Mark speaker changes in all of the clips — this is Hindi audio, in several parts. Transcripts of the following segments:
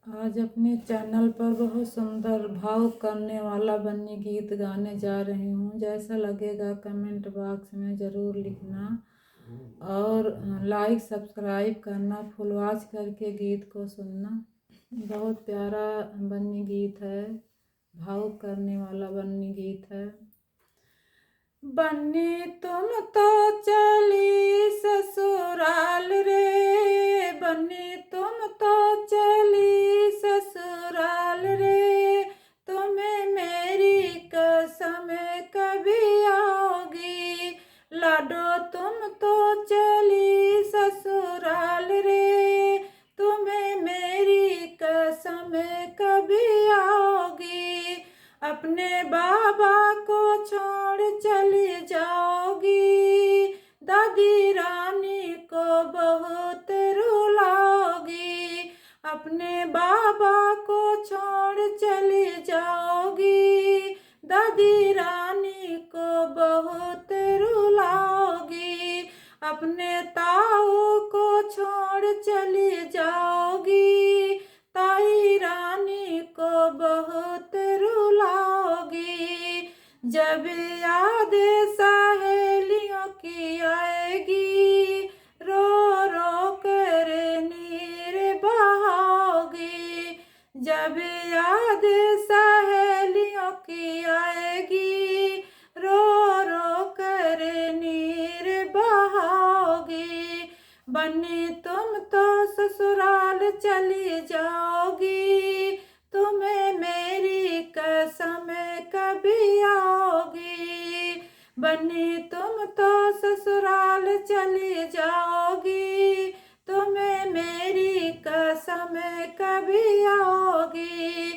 Speaker 1: आज अपने चैनल पर बहुत सुंदर भावुक करने वाला बन्नी गीत गाने जा रही हूँ। जैसा लगेगा कमेंट बॉक्स में ज़रूर लिखना और लाइक सब्सक्राइब करना, फुल वॉच करके गीत को सुनना। बहुत प्यारा बन्नी गीत है, भावुक करने वाला बन्नी गीत है। बन्नी तुम तो चली ससुराल रे, बन्नी तुम तो चली ससुराल रे, तुम्हें मेरी कसम कभी आओगी। लाडो तुम तो चली ससुराल रे, तुम्हें मेरी कसम कभी आओगी। अपने बाबा को छोड़ चली जाओगी, दादी रानी को बहुत रुलाओगी। अपने बाबा को छोड़ चली जाओगी, दादी रानी को बहुत रुलाओगी। अपने ताऊ को छोड़ चली जाओगी, ताई रानी को बहुत रुलाओगी। जब याद सहेलियों की आएगी, रो रो कर नीर बहाओगी। जब याद सहेलियों की आएगी, रो रो कर नीर बहाओगी। बन्नी तुम तो ससुराल चली जाओगी, तुम्हें मेरी कसम कभी आओगी। बन्नी तुम तो ससुराल चली जाओगी, तुम्हें मेरी कसम कभी आओगी।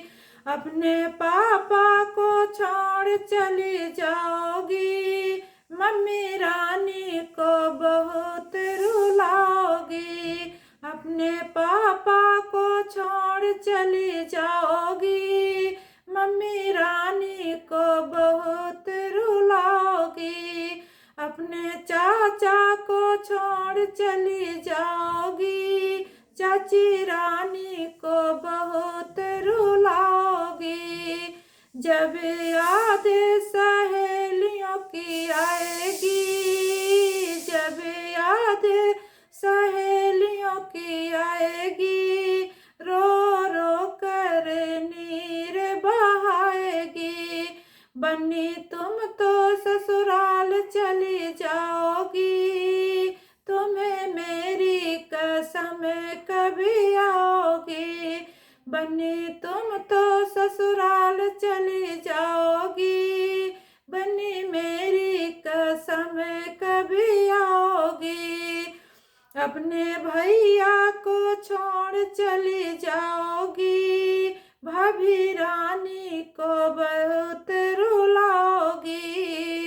Speaker 1: अपने पापा को छोड़ चली जाओगी, मम्मी रानी को बहुत रुलाओगी। अपने पापा को छोड़ चली जाओगी, मम्मी रानी को बहुत रुलाओगी। अपने चाचा को छोड़ चली जाओगी, चाची रानी को बहुत रुलाओगी। जब याद सहेलियों की आएगी, जब याद सहेलियों की आएगी, रो रो कर नीर बहाएगी। बन्नी तुम तो ससुराल चली जाओगी, तुम्हें मेरी कसम कभी आओगी। बन्नी तुम तो ससुराल चली जाओगी, बन्नी मेरी कसम कभी आओगी। अपने भैया को छोड़ चली जाओगी, भाभी रानी को बहुत रुलाओगी।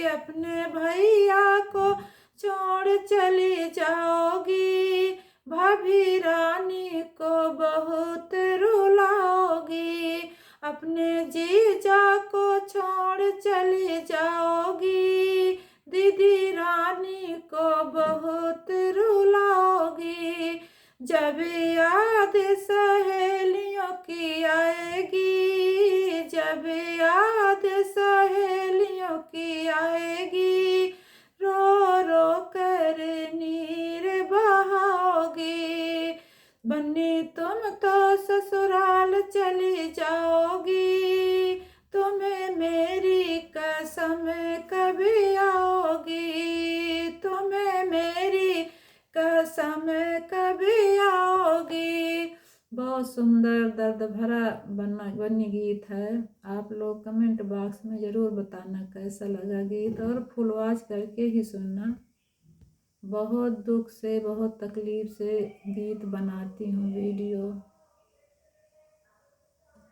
Speaker 1: अपने भैया को छोड़ चली जाओगी, भाभी रानी को बहुत रुलाओगी। अपने जीजा को छोड़ चली जाओगी, दीदी रानी को बहुत रुलाओगी। जब याद सहेलियों की आएगी, जब याद सहेलियों की आएगी, रो रो कर नीर बहाओगी। बन्नी तुम तो ससुराल चली जाओगी, तुम्हें मेरी कसम कभी आओगी, तुम्हें मेरी कसम कभी आओगी। बहुत सुंदर दर्द भरा बन्नी गीत है। आप लोग कमेंट बॉक्स में ज़रूर बताना कैसा लगा गीत, और फुल वॉच करके ही सुनना। बहुत दुख से, बहुत तकलीफ से गीत बनाती हूँ वीडियो।